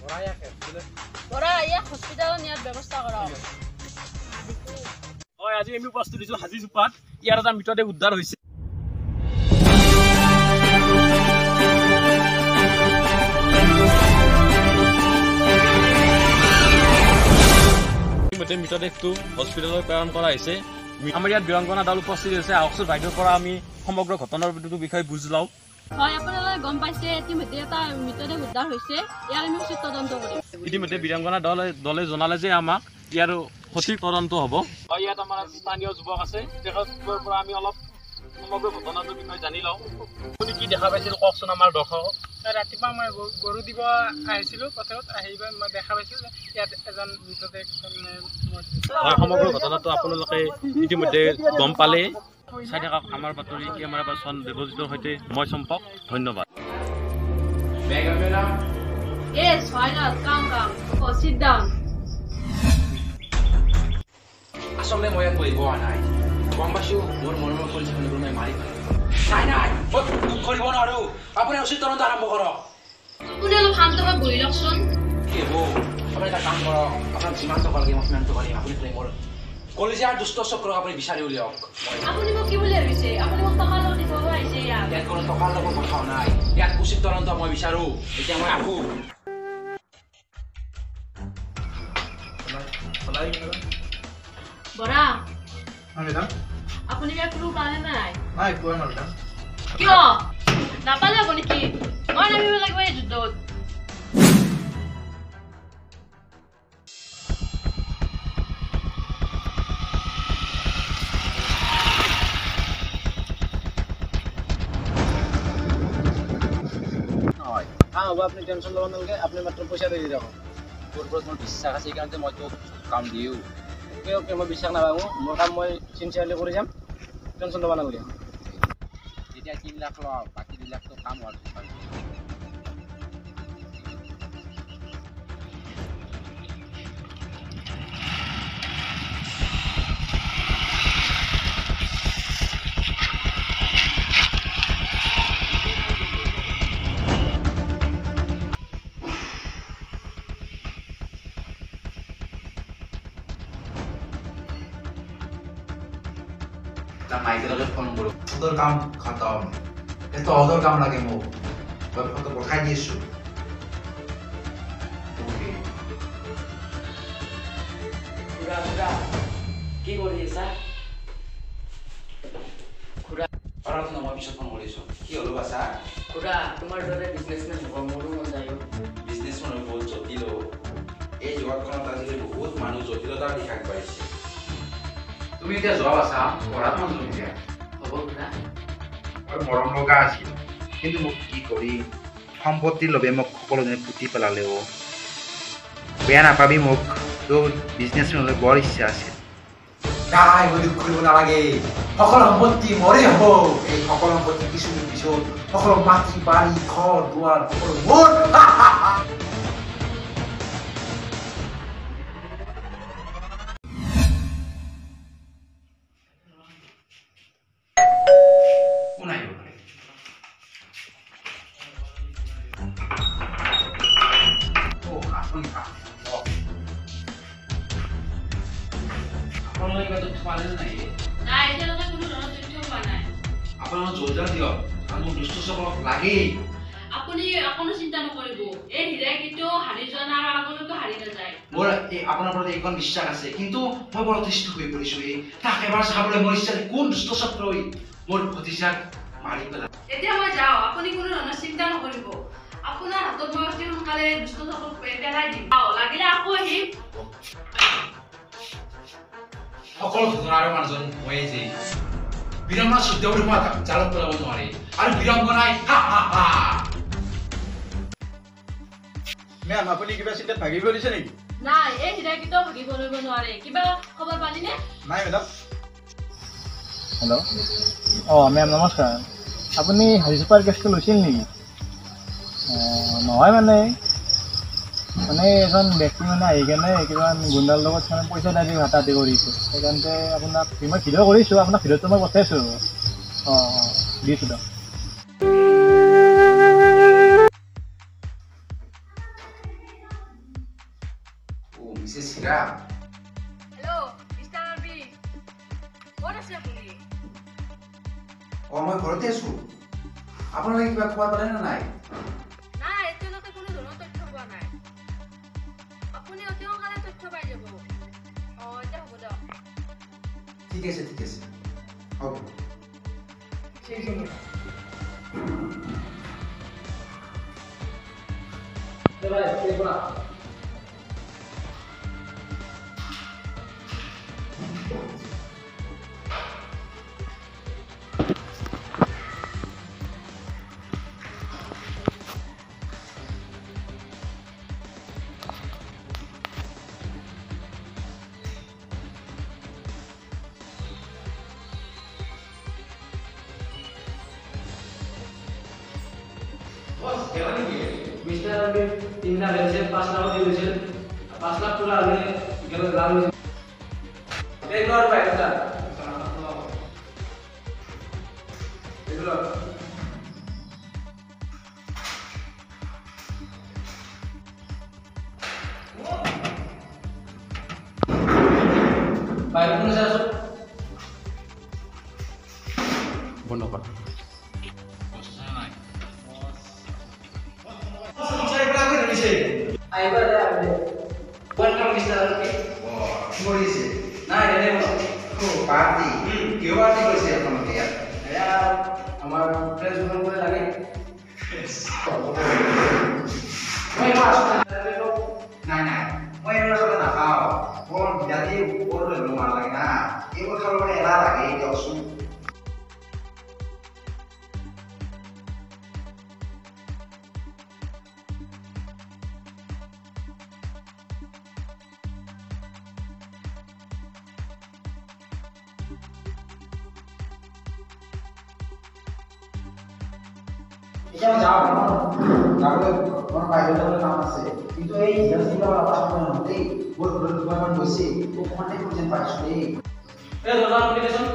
বৰা ইয়াক হস্পিটালত নিয়াৰ ব্যৱস্থা কৰা হ'ব। হয়, আজি আমি উপস্থিত হৈছোঁ হাজিজোপাত। ইয়াৰ এটা মৃতদেহ উদ্ধাৰ হৈছে। ইতিমধ্যে মৃতদেহটো হস্পিটালত প্ৰেৰণ কৰা হৈছে। আমাৰ ইয়াত বীৰাংগনা দল উপস্থিত হৈছে। আহকচোন বাইদেউৰ পৰা আমি সমগ্ৰ ঘটনাৰ বিষয়ে বুজ লওঁ। হয়, আপোনালোকে গম পাইছে ইতিমধ্যে এটা মৃতদেহ উদ্ধাৰ হৈছে। ইয়াৰ আমি উচিত তদন্ত কৰিম। ইতিমধ্যে বীৰাংগনা দলে জনালে যে আমাক ইয়াৰ সঠিক তদন্ত হ'ব। হয়, ইয়াত আমাৰ স্থানীয় যুৱক আছে, তেখেতৰ পৰা আমি অলপ সমগ্ৰ ঘটনাটোৰ বিষয়ে জানি লওঁ। আপুনি কি দেখা পাইছিল কওকচোন আমাৰ দৰ্শকক। ৰাতিপুৱা মই গৰু দিব আহিছিলোঁ পথাৰত, আহিবা মই দেখা পাইছোঁ যে ইয়াত এজন মৃতদেহ। হয়, সমগ্ৰ ঘটনাটো আপোনালোকে ইতিমধ্যে গম পালে। চাই থাকক আমাৰ বাতৰি কেমেৰা পাৰ্চন দেৱজিতৰ সৈতে মই চম্পক। ধন্যবাদ। Yes, why not? Come. Oh, sit down. আসলে মই ইয়াত বহিব নাই। গম পাইছোঁ মোৰ মনৰ পৰিচয়বোৰ মই মাৰি পেলাম। নাই মই কৰিব নোৱাৰোঁ। আপুনি উচিত তদন্ত আৰম্ভ কৰক। আপুনি অলপ শান্ত হৈ বহি লওকচোন। কি হ'ব? আপুনি এটা কাম কৰক, আপোনাক যিমান টকা লাগে মই সিমান টকা দিম। আপুনি মোৰ কলেজীয়া দুষ্ট চক্ৰক আপুনি বিচাৰি উলিয়াওক। আপুনি মোক কি বুলি ভাবিছে? আপুনি মোক টকা লগত দিব আহিছে ইয়াত। ইয়াত কোনো টকাৰ লগত কথাও নাই। ইয়াত উচিত তদন্ত মই বিচাৰোঁ। এতিয়া মই আহোঁ। বৰা, মেডাম আপুনি কিবা ক্লু পালে নাই? নাই কোৱা না মেডাম। কিয় নাপালে আপুনি কি? মই নামিব লাগিব এই যুদ্ধত। হ'ব, আপুনি টেনশ্যন ল'ব নালাগে। আপুনি মাত্ৰ পইচা দি ৰাখক। তোৰ ওপৰত মোৰ বিশ্বাস আছে, সেইকাৰণে মই তোক কাম দিওঁ। অ'কে মই বিশ্বাস নাভাঙো। মোৰ কাম মই চিনচিয়াৰলি কৰি যাম। টেনশ্যন ল'ব নালাগে। যেতিয়া 3 লাখ লওঁ, বাকী 2 লাখটো কাম হোৱাৰ পিছত মাইকেলকে ফোন কৰোঁ। তোৰ কাম খতম। তহঁতৰ কাম লাগে মোক। মই ফটো পঠাই দি আছোঁ। কি কৰি আছা? মই পিছত ফোন কৰিছোঁ। কি হ'ল বাছা? খুৰা, তোমাৰ দৰে বিজনেছমেন হ'ব মোৰো মন যায়। বিজনেছমেন বহুত জটিল। এই জগতখনত আজিকালি বহুত মানুহ জটিলতাৰ দিশাক পাইছে। তুমি এতিয়া জব আছা, পঢ়াত মন দিয়া। হ'ব খুৰা। মই মৰম লগা আছিল, কিন্তু মোক কি কৰি সম্পত্তিৰ লোভে মোক সকলোজনে পুতি পেলালে। বেয়া নাপাবি মোক, তোৰ বিজনেছমেনলৈ বৰ ইচ্ছা আছিল। নাই মই দুখ কৰিব নালাগে। সকলো সম্পত্তি মৰে হ'ব। এই সকলো সম্পত্তি কিছুদিন পিছত সকলো মাটি বাৰী ঘৰ দুৱাৰ সকলো মোৰ। নাই, এতিয়ালৈকে কোনো ধৰণৰ তথ্য পোৱা নাই। আপোনালোক জোৰদাৰ দিয়ক, মোক দুষ্ট চক্ৰক লাগেই। আপুনি কোনো চিন্তা নকৰিব। এই হীৰাই কেতিয়াও হাৰি যোৱা নাই আৰু আগলৈকে হাৰি নাযায়। মোৰ আপোনাৰ ওপৰত এইখন বিশ্বাস আছে, কিন্তু মই বৰ অতিষ্ঠ হৈ পৰিছোঁ। তাক এবাৰ চাবলৈ মোৰ ইচ্ছা কোন দুষ্ট চক্ৰই মোৰ ভতিজাক মাৰি পেলাল। এতিয়া মই যাওঁ, আপুনি কোনো ধৰণৰ চিন্তা নকৰিব। আপোনাৰ হাতত মই অতি সোনকালে দুষ্ট চক্ৰক পেলাই দিম। লাগিলে আকৌ আহিম। সকলো ঘটনাৰ মানুহজন ময়ে যে বীৰাংগনা শুদ্ধ বুলি মই জালত পেলাব নোৱাৰে। আৰু বীৰাংগনাই মেম, আপুনি কিবা চিন্তাত ভাগি পৰিছে নেকি? নাই, এই হীৰাই কেতিয়াও ভাগিব কৰিব নোৱাৰে। কিবা খবৰ পালিনে? নাই মেডাম। হেল্ল', মেম নমস্কাৰ। আপুনি হাজিজোপাৰ কেছটো লৈছিল নেকি? নহয় মানে এজন ব্যক্তি আহি কেনে কিমান গুণ্ডাৰ লগত পইচা দাবী হাতাহাতি কৰিছে। সেইকাৰণে আপোনাক মই ভিডিঅ' কৰিছোঁ, আপোনাক ভিডিঅ'টো মই পঠাইছোঁ। দিছোঁ দিয়ক। কৈছিলা হেল্ল' মিষ্টাৰ আৰবি ক'ত আছে আপুনি মই ঘৰতে আছো আপোনালোকে কিবা খবৰ পালে নে নাই নাই এতিয়ালৈকে কোনো ধৰণৰ তথ্য পোৱা নাই আপুনি অতি সোনকালে তথ্য পাই যাব এতিয়া হ'ব দিয়ক ঠিক আছে হ'ব ঠিক আছে মিস্টার আরবি 3 লাখ হয়েছে 5 লাখ দিয়ে দিয়েছেন 5 লাখ পুরো আগে গেল লাভ হয়েছে এই কর ভাই এটা এগুলো ভাই কোন আছে বন্ধ কর আইবা দে আপনি ওয়েলকাম মিস্টার আরবি মৰিছে না এনে পাৰ্টি কিয় পাৰ্টি কৰিছে আপোনালোকে ইয়াত এয়া আমাৰ ফ্ৰেন্ডস গুলো কৰে লাগে নাই মই এইবোৰ আচলতে নাখাওঁ মোৰ বিৰাটেই ওপৰত লৈ মাৰ লাগে না এইবোৰ খাবলৈ মানে এলাহ লাগে দিয়কচোন এতিয়া যাওঁ যাবলৈ মোৰ বাহিৰত যাবলৈ কাম আছে কিন্তু এই ইণ্ডাষ্ট্ৰীৰ পৰা নহ'লেই বহুত দুবাৰমান গৈছে অকণমানে যেন পাইছোঁ দেই এ দোকান কম্পিটিশন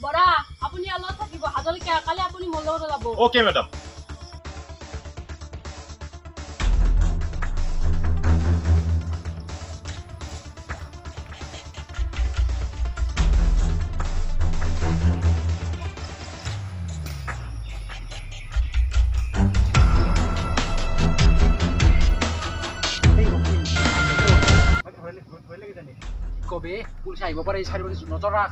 বৰা আপুনি অলপ থাকিব হাজলৈকে কালি আপুনি মোৰ লগত যাব ওকে ম্যাডাম পইচা আহিব পাৰে এই চাৰিবাৰ নজৰ ৰাখ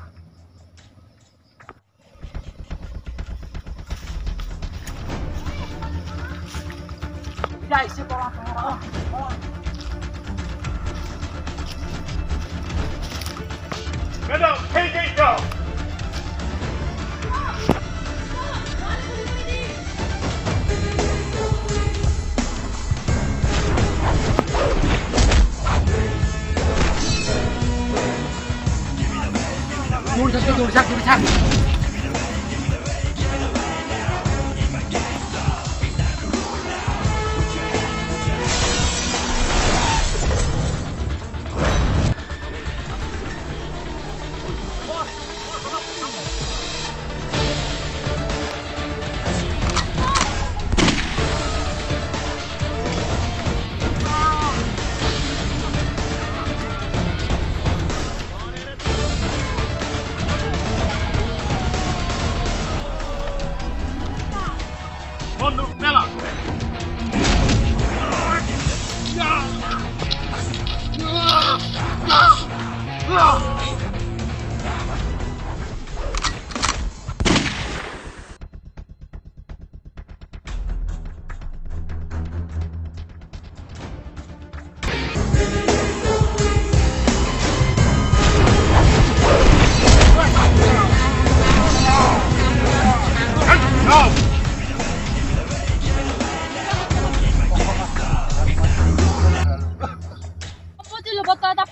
দৌড় থাক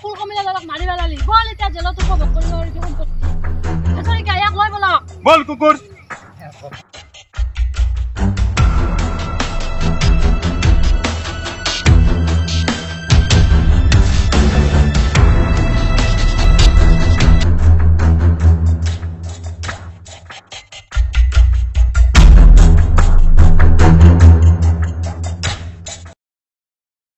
ফুল কমিলে মাৰি পেলালি বল এতিয়া জেলত উপভোগ কৰিব সম্পত্তি বল কুকুৰ